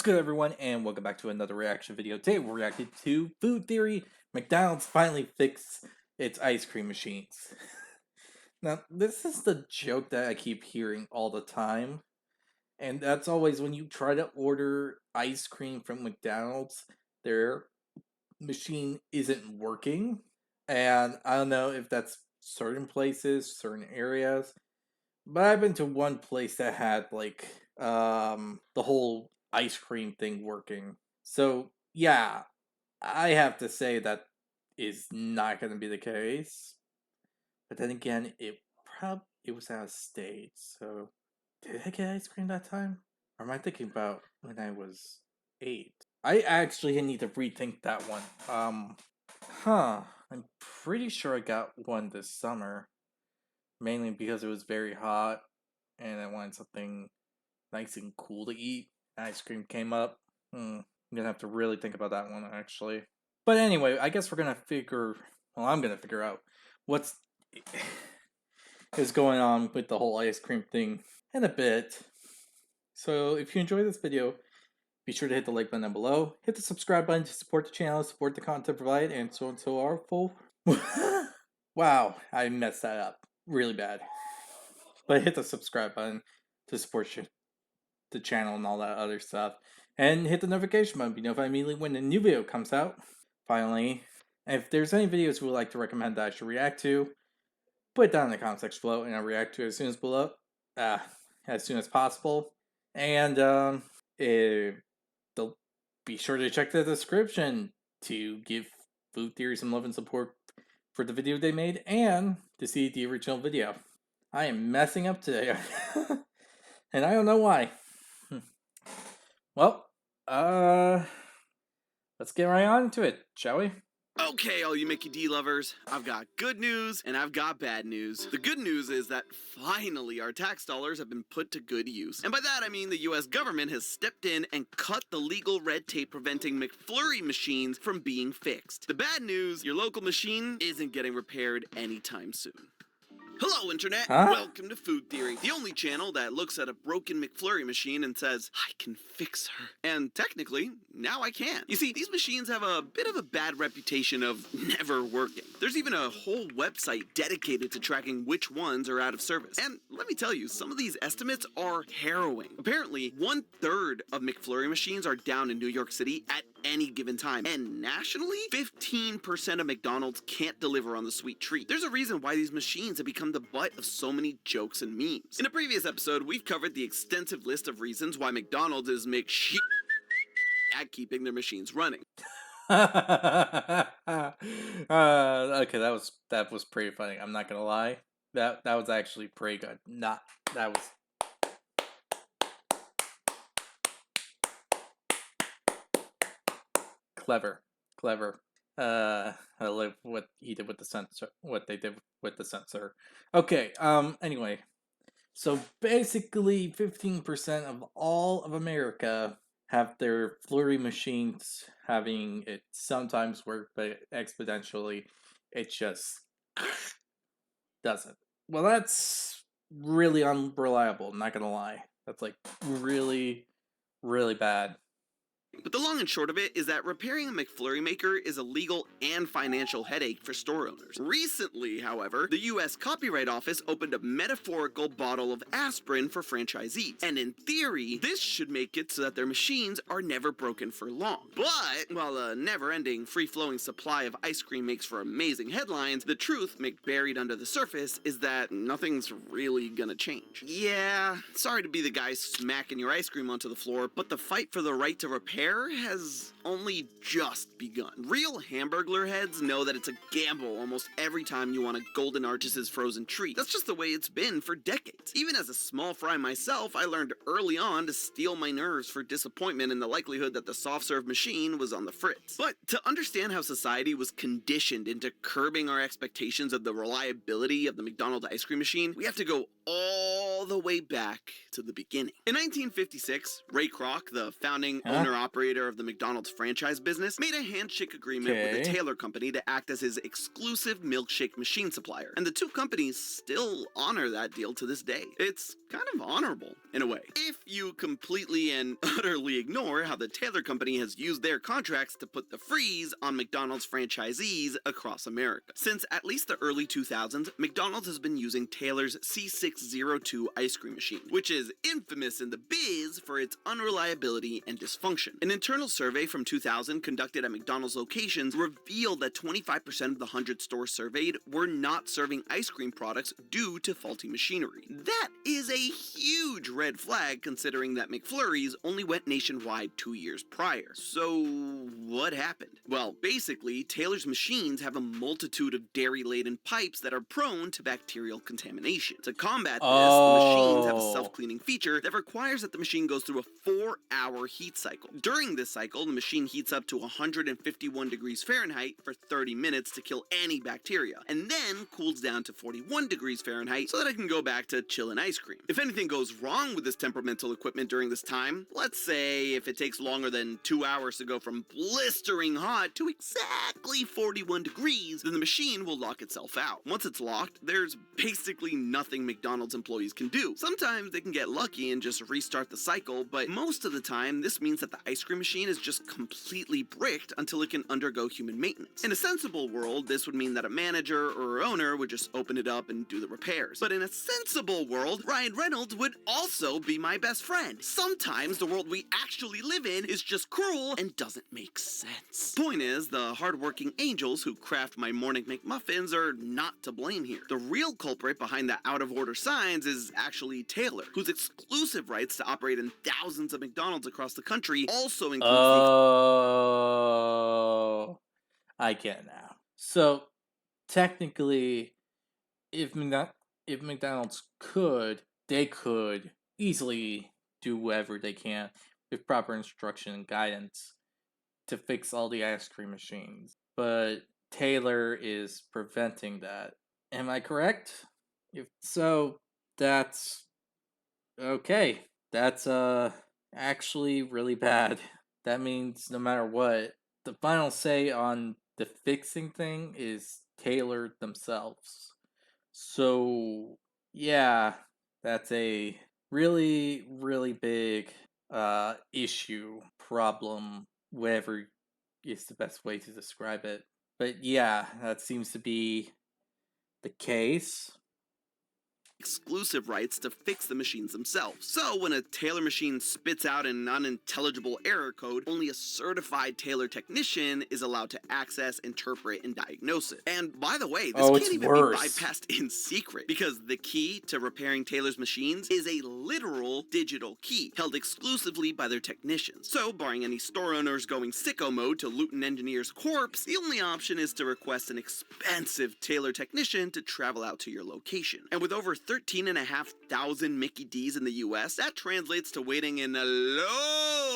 good, everyone, and welcome back to another reaction video. Today we're reacting to Food Theory. McDonald's finally fixed its ice cream machines. Now, this is the joke that I keep hearing all the time, and that's always when you try to order ice cream from McDonald's, their machine isn't working. And I don't know if that's certain places, certain areas, but I've been to one place that had the whole ice cream thing working. So yeah, I have to say that is not going to be the case. But then again, it was out of state. So did I get ice cream that time? Or am I thinking about when I was 8? I actually need to rethink that one. I'm pretty sure I got one this summer. Mainly because it was very hot and I wanted something nice and cool to eat. Ice cream came up. I'm gonna have to really think about that one actually. But anyway, I guess I'm gonna figure out what's is going on with the whole ice cream thing in a bit. So if you enjoy this video, be sure to hit the like button down below, hit the subscribe button to support the channel, support the content provided, and so on and so forth. Wow, I messed that up really bad. But hit the subscribe button to support the channel and all that other stuff. And hit the notification button to be notified immediately when a new video comes out. Finally. And if there's any videos you would like to recommend that I should react to, put it down in the comment section below and I'll react to it as soon as possible. And be sure to check the description to give Food Theory some love and support for the video they made and to see the original video. I am messing up today. And I don't know why. Well, let's get right on to it, shall we? Okay, all you Mickey D lovers, I've got good news and I've got bad news. The good news is that finally our tax dollars have been put to good use. And by that I mean the US government has stepped in and cut the legal red tape preventing McFlurry machines from being fixed. The bad news, your local machine isn't getting repaired anytime soon. Hello, Internet! Huh? Welcome to Food Theory, the only channel that looks at a broken McFlurry machine and says, I can fix her. And technically, now I can. You see, these machines have a bit of a bad reputation of never working. There's even a whole website dedicated to tracking which ones are out of service. And let me tell you, some of these estimates are harrowing. Apparently, 1/3 of McFlurry machines are down in New York City at any given time. And nationally, 15% of McDonald's can't deliver on the sweet treat. There's a reason why these machines have become the butt of so many jokes and memes. In a previous episode, we've covered the extensive list of reasons why McDonald's is at keeping their machines running. Okay, that was pretty funny. I'm not gonna lie. That was actually pretty good. That was clever. I love what he did with the sensor. What they did with the sensor. Okay. Anyway, so basically, 15% of all of America have their flurry machines having it sometimes work, but exponentially, it just doesn't. Well, that's really unreliable. I'm not gonna lie. That's like really, really bad. But the long and short of it is that repairing a McFlurry maker is a legal and financial headache for store owners. Recently, however, the US Copyright Office opened a metaphorical bottle of aspirin for franchisees. And in theory, this should make it so that their machines are never broken for long. But while a never-ending, free-flowing supply of ice cream makes for amazing headlines, the truth, buried under the surface, is that nothing's really gonna change. Yeah, sorry to be the guy smacking your ice cream onto the floor, but the fight for the right to repair has only just begun. Real Hamburglar heads know that it's a gamble almost every time you want a Golden Arches' frozen treat. That's just the way it's been for decades. Even as a small fry myself, I learned early on to steel my nerves for disappointment in the likelihood that the soft-serve machine was on the fritz. But to understand how society was conditioned into curbing our expectations of the reliability of the McDonald's ice cream machine, we have to go all the way back to the beginning. In 1956, Ray Kroc, the founding owner-operator of the McDonald's franchise business, made a handshake agreement with the Okay. Taylor Company to act as his exclusive milkshake machine supplier. And the two companies still honor that deal to this day. It's kind of honorable, in a way. If you completely and utterly ignore how the Taylor Company has used their contracts to put the freeze on McDonald's franchisees across America. Since at least the early 2000s, McDonald's has been using Taylor's C602 ice cream machine, which is infamous in the biz for its unreliability and dysfunction. An internal survey from 2000 conducted at McDonald's locations revealed that 25% of the 100 stores surveyed were not serving ice cream products due to faulty machinery. That is a huge red flag considering that McFlurries only went nationwide 2 years prior. So what happened? Well, basically, Taylor's machines have a multitude of dairy-laden pipes that are prone to bacterial contamination. To combat this, the machines have a self-cleaning feature that requires that the machine goes through a 4-hour heat cycle. During this cycle, the machine heats up to 151 degrees Fahrenheit for 30 minutes to kill any bacteria, and then cools down to 41 degrees Fahrenheit so that it can go back to chillin' ice cream. If anything goes wrong with this temperamental equipment during this time, let's say if it takes longer than 2 hours to go from blistering hot to exactly 41 degrees, then the machine will lock itself out. Once it's locked, there's basically nothing McDonald's employees can do. Sometimes they can get lucky and just restart the cycle, but most of the time, this means that the ice cream machine is just completely bricked until it can undergo human maintenance. In a sensible world, this would mean that a manager or owner would just open it up and do the repairs. But in a sensible world, Ryan Reynolds would also be my best friend. Sometimes the world we actually live in is just cruel and doesn't make sense. Point is, the hardworking angels who craft my morning McMuffins are not to blame here. The real culprit behind the out-of-order signs is actually Taylor, whose exclusive rights to operate in thousands of McDonald's across the country also includes Oh, I get it now. So technically, if McDonald's could, they could easily do whatever they can with proper instruction and guidance to fix all the ice cream machines. But Taylor is preventing that. Am I correct? If so, that's okay. That's actually really bad. That means no matter what, the final say on the fixing thing is Taylor themselves. So, yeah, that's a really, really big issue, problem, whatever is the best way to describe it. But yeah, that seems to be the case. exclusive rights to fix the machines themselves. So when a Taylor machine spits out an unintelligible error code, only a certified Taylor technician is allowed to access, interpret, and diagnose it. And by the way, this can't even be bypassed in secret, because the key to repairing Taylor's machines is a literal digital key held exclusively by their technicians. So barring any store owners going sicko mode to loot an engineer's corpse, the only option is to request an expensive Taylor technician to travel out to your location. And with over 13,500 Mickey D's in the US, that translates to waiting in a long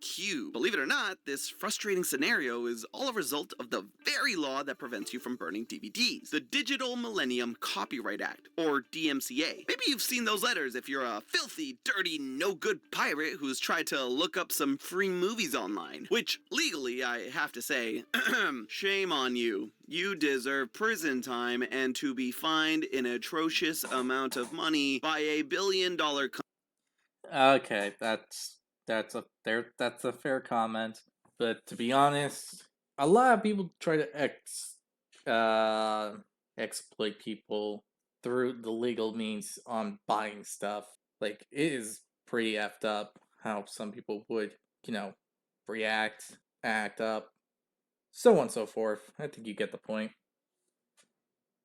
queue. Believe it or not, this frustrating scenario is all a result of the very law that prevents you from burning DVDs, the Digital Millennium Copyright Act, or DMCA. Maybe you've seen those letters if you're a filthy, dirty, no-good pirate who's tried to look up some free movies online, which legally, I have to say, shame on you. You deserve prison time and to be fined an atrocious amount of money by $1 billion Okay, that's a fair comment. But to be honest, a lot of people try to exploit people through the legal means on buying stuff. Like, it is pretty effed up how some people would, react, act up, so on and so forth. I think you get the point.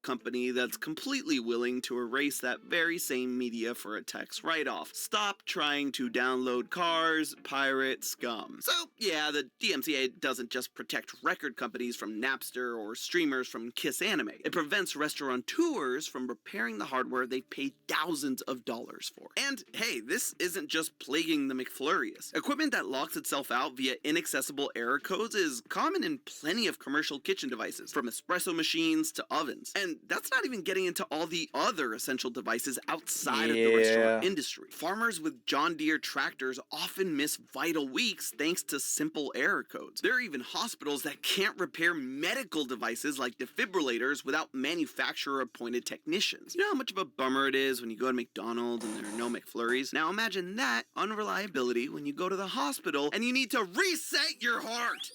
company that's completely willing to erase that very same media for a tax write-off. Stop trying to download cars, pirate scum. So yeah, the DMCA doesn't just protect record companies from Napster or streamers from Kiss Anime. It prevents restaurateurs from repairing the hardware they paid thousands of dollars for. And hey, this isn't just plaguing the McFlurries. Equipment that locks itself out via inaccessible error codes is common in plenty of commercial kitchen devices, from espresso machines to ovens. And that's not even getting into all the other essential devices outside of the restaurant Yeah. industry. Farmers with John Deere tractors often miss vital weeks thanks to simple error codes. There are even hospitals that can't repair medical devices like defibrillators without manufacturer-appointed technicians. You know how much of a bummer it is when you go to McDonald's and there are no McFlurries? Now imagine that unreliability when you go to the hospital and you need to reset your heart.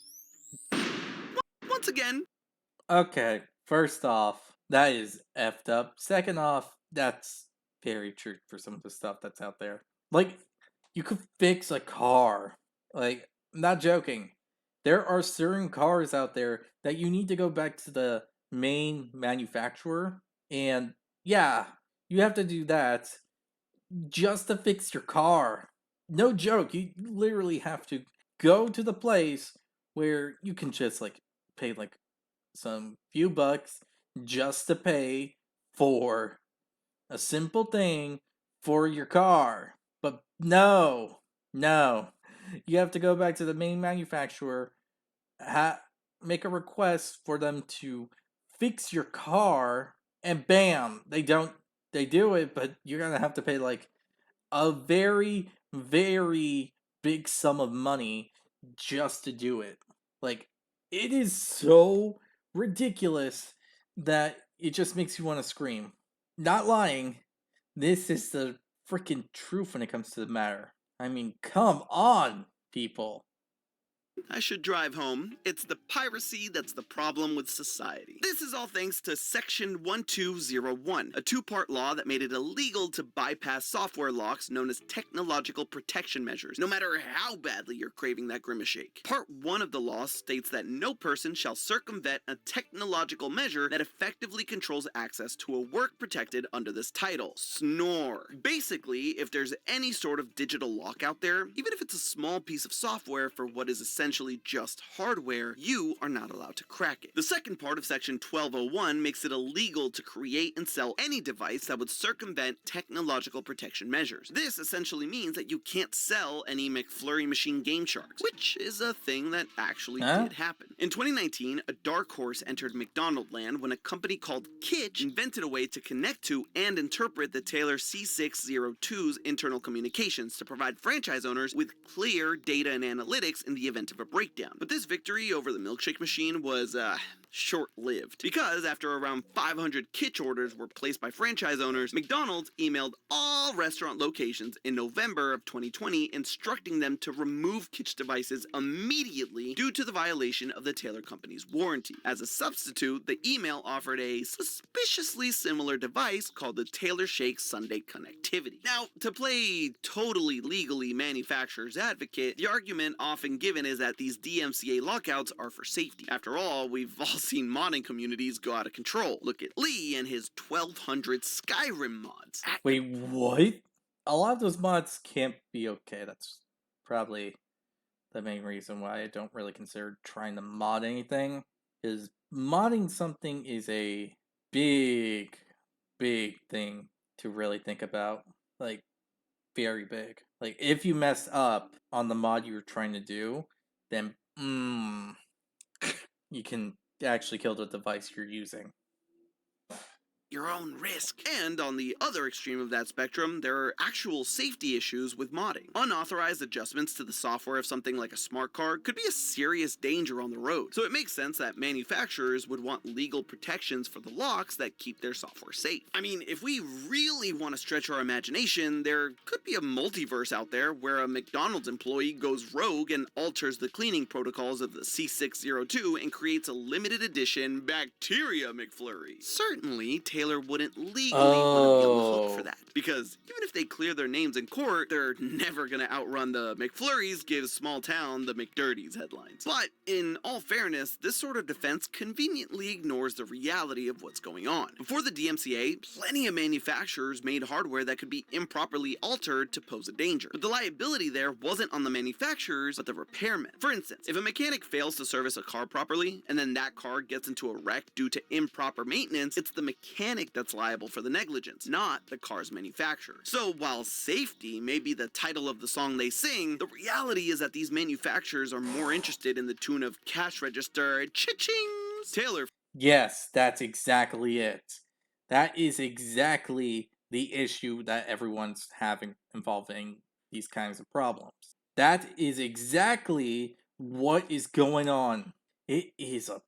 Once again, Okay, first off, that is effed up. Second off, that's very true for some of the stuff that's out there. Like, you could fix a car. Like, I'm not joking. There are certain cars out there that you need to go back to the main manufacturer, and yeah, you have to do that just to fix your car. No joke, you literally have to go to the place where you can just like pay like some few bucks just to pay for a simple thing for your car. But no, no. You have to go back to the main manufacturer, make a request for them to fix your car, and bam, they do it, but you're gonna have to pay like a very, very big sum of money just to do it. Like, it is so ridiculous that it just makes you want to scream. Not lying, this is the freaking truth when it comes to the matter. I mean, come on, people. I should drive home. It's the piracy that's the problem with society. This is all thanks to Section 1201, a two-part law that made it illegal to bypass software locks known as technological protection measures, no matter how badly you're craving that grimace shake. Part 1 of the law states that no person shall circumvent a technological measure that effectively controls access to a work protected under this title. Snore. Basically, if there's any sort of digital lock out there, even if it's a small piece of software for what is essentially just hardware, you are not allowed to crack it. The second part of Section 1201 makes it illegal to create and sell any device that would circumvent technological protection measures. This essentially means that you can't sell any McFlurry machine Game Sharks, which is a thing that actually did happen. In 2019, a dark horse entered McDonald land when a company called Kitch invented a way to connect to and interpret the Taylor C602's internal communications to provide franchise owners with clear data and analytics in the event of a breakdown. But this victory over the milkshake machine was, short-lived. Because after around 500 Kitch orders were placed by franchise owners, McDonald's emailed all restaurant locations in November of 2020 instructing them to remove Kitch devices immediately due to the violation of the Taylor Company's warranty. As a substitute, the email offered a suspiciously similar device called the Taylor Shake Sunday Connectivity. Now, to play totally legally manufacturer's advocate, the argument often given is that these DMCA lockouts are for safety. After all, we've all seen modding communities go out of control. Look at Lee and his 1200 Skyrim mods. Wait, what? A lot of those mods can't be okay. That's probably the main reason why I don't really consider trying to mod anything. Is modding something is a big, big thing to really think about. Like, very big. Like, if you mess up on the mod you were trying to do, then you can actually kill the device you're using. Your own risk. And on the other extreme of that spectrum, there are actual safety issues with modding. Unauthorized adjustments to the software of something like a smart car could be a serious danger on the road. So it makes sense that manufacturers would want legal protections for the locks that keep their software safe. I mean, if we really want to stretch our imagination, there could be a multiverse out there where a McDonald's employee goes rogue and alters the cleaning protocols of the C602 and creates a limited edition Bacteria McFlurry. Certainly, Taylor wouldn't legally want to be on the hook for that. Because even if they clear their names in court, they're never going to outrun the McFlurries give small town the McDirties headlines. But in all fairness, this sort of defense conveniently ignores the reality of what's going on. Before the DMCA, plenty of manufacturers made hardware that could be improperly altered to pose a danger. But the liability there wasn't on the manufacturers, but the repairmen. For instance, if a mechanic fails to service a car properly, and then that car gets into a wreck due to improper maintenance, it's the mechanic that's liable for the negligence, not the car's manufacturer. So while safety may be the title of the song they sing, the reality is that these manufacturers are more interested in the tune of cash register cha-chings. Taylor Yes, that's exactly it. That is exactly the issue that everyone's having involving these kinds of problems. That is exactly what is going on. It is a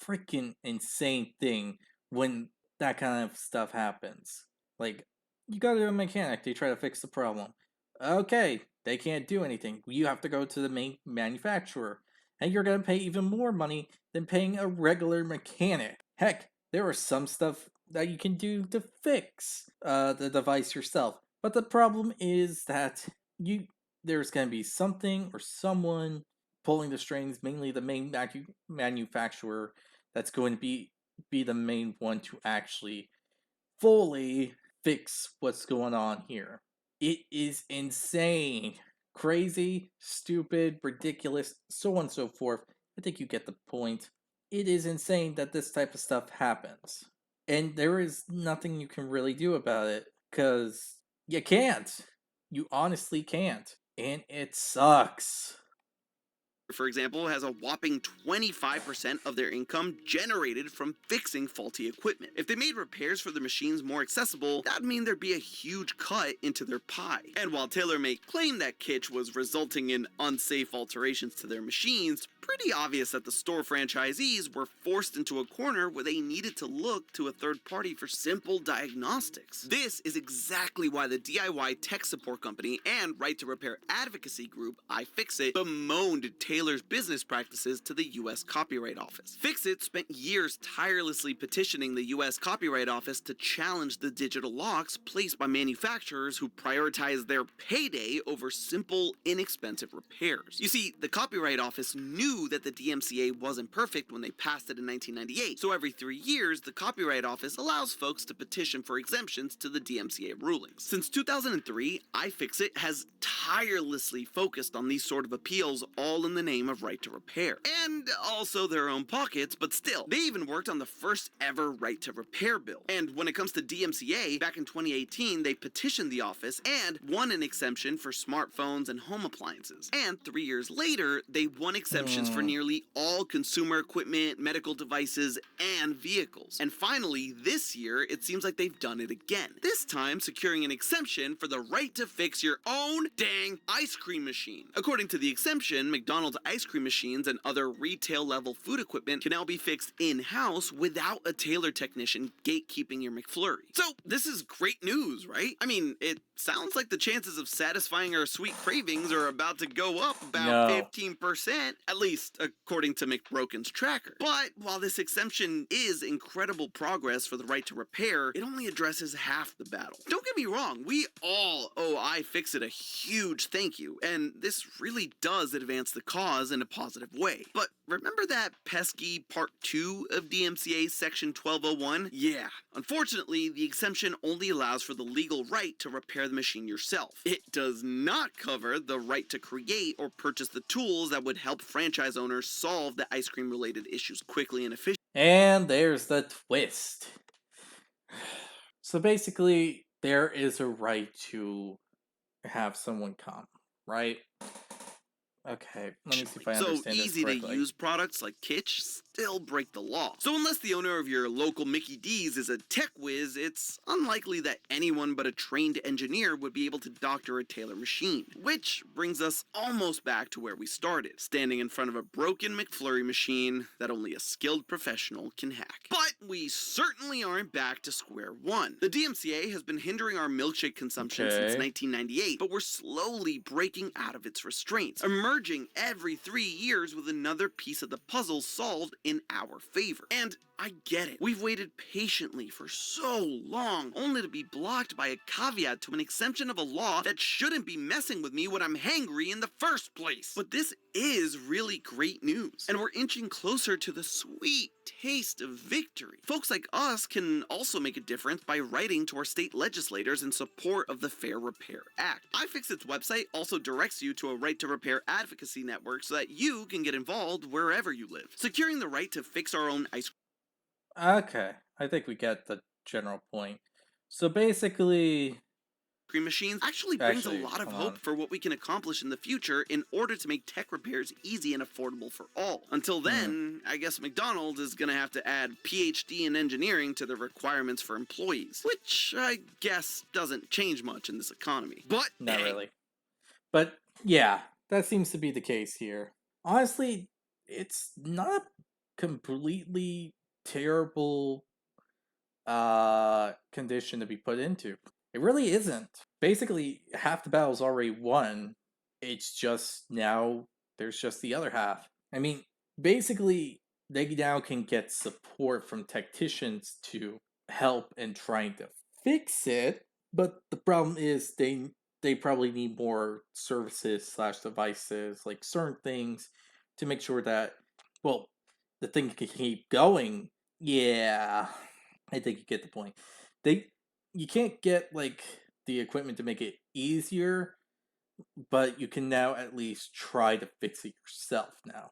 freaking insane thing when that kind of stuff happens. Like, you go to a mechanic, they try to fix the problem. Okay, they can't do anything. You have to go to the main manufacturer, and you're going to pay even more money than paying a regular mechanic. Heck, there are some stuff that you can do to fix the device yourself. But the problem is that you there's going to be something or someone pulling the strings, mainly the main manufacturer, that's going to be the main one to actually fully fix what's going on here. It is insane, crazy, stupid, ridiculous, so on and so forth. I think you get the point. It is insane that this type of stuff happens. And there is nothing you can really do about it because you can't. You honestly can't. And it sucks. For example, has a whopping 25% of their income generated from fixing faulty equipment. If they made repairs for the machines more accessible, that'd mean there'd be a huge cut into their pie. And while Taylor may claim that Kitsch was resulting in unsafe alterations to their machines, pretty obvious that the store franchisees were forced into a corner where they needed to look to a third party for simple diagnostics. This is exactly why the DIY tech support company and right to repair advocacy group iFixit bemoaned Taylor's business practices to the US Copyright Office. Fixit spent years tirelessly petitioning the US Copyright Office to challenge the digital locks placed by manufacturers who prioritize their payday over simple, inexpensive repairs. You see, the Copyright Office knew that the DMCA wasn't perfect when they passed it in 1998, so every 3 years, the Copyright Office allows folks to petition for exemptions to the DMCA rulings. Since 2003, iFixit has tirelessly focused on these sort of appeals, all in the name of right to repair. And also their own pockets, but still, they even worked on the first ever right to repair bill. And when it comes to DMCA, back in 2018, they petitioned the office and won an exemption for smartphones and home appliances. And 3 years later, they won exemptions for nearly all consumer equipment, medical devices, and vehicles. And finally, this year, it seems like they've done it again. This time, securing an exemption for the right to fix your own dang ice cream machine. According to the exemption, McDonald's ice cream machines and other retail level food equipment can now be fixed in-house without a Taylor technician gatekeeping your McFlurry. So this is great news, right? I mean, it sounds like the chances of satisfying our sweet cravings are about to go up about No. 15%, at least according to McBroken's tracker. But while this exemption is incredible progress for the right to repair, it only addresses half the battle. Don't get me wrong, we all owe iFixit a huge thank you, and this really does advance the cause in a positive way. But remember that pesky Part 2 of DMCA Section 1201? Yeah. Unfortunately, the exemption only allows for the legal right to repair the machine yourself. It does not cover the right to create or purchase the tools that would help franchise owners solve the ice cream related issues quickly and efficiently. And there's the twist. So basically, there is a right to have someone come, right? Okay, let me see if I So understand this easy to correctly. use products like Kitsch still break the law. So unless the owner of your local Mickey D's is a tech whiz, it's unlikely that anyone but a trained engineer would be able to doctor a Taylor machine. Which brings us almost back to where we started, standing in front of a broken McFlurry machine that only a skilled professional can hack. But we certainly aren't back to square one. The DMCA has been hindering our milkshake consumption since Okay. 1998, but we're slowly breaking out of its restraints, emerging every 3 years with another piece of the puzzle solved in our favor. And I get it. We've waited patiently for so long, only to be blocked by a caveat to an exemption of a law that shouldn't be messing with me when I'm hangry in the first place. But this is really great news, and we're inching closer to the sweet taste of victory. Folks like us can also make a difference by writing to our state legislators in support of the Fair Repair Act. iFixit's website also directs you to a right to repair advocacy network so that you can get involved wherever you live. Securing the right to fix our own ice Okay, I think we get the general point. So basically, machines actually brings a Actually, lot of hold hope on. for what we can accomplish in the future in order to make tech repairs easy and affordable for all. Until Hmm. then, I guess McDonald's is gonna have to add PhD in engineering to the requirements for employees, which I guess doesn't change much in this economy. But Not hey, really. But yeah, that seems to be the case here. Honestly, it's not a completely terrible condition to be put into. It really isn't. Basically, half the battle's already won. It's just now there's just the other half. I mean, basically, they now can get support from tacticians to help in trying to fix it, but the problem is they probably need more services slash devices, like certain things, to make sure that, well, the thing can keep going. Yeah, I think you get the point. They you can't get like the equipment to make it easier, but you can now at least try to fix it yourself now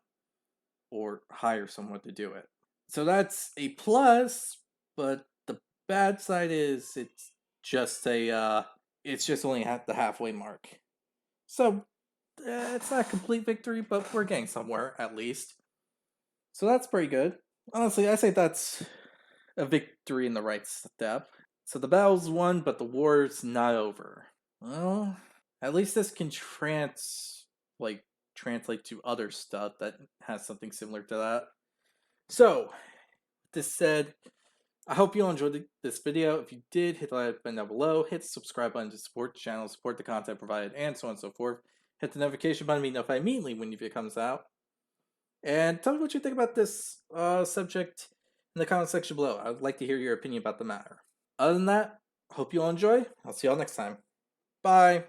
or hire someone to do it. So that's a plus, but the bad side is just a it's just only at the halfway mark. So it's not a complete victory, but we're getting somewhere at least. So that's pretty good. Honestly, I say that's a victory in the right step. So the battle's won, but the war's not over. Well, at least this can translate to other stuff that has something similar to that. So, this said, I hope you all enjoyed this video. If you did, hit the like button down below, hit the subscribe button to support the channel, support the content provided, and so on and so forth. Hit the notification button to be notified immediately when your video comes out. And tell me what you think about this subject in the comment section below. I would like to hear your opinion about the matter. Other than that, hope you all enjoy. I'll see you all next time. Bye.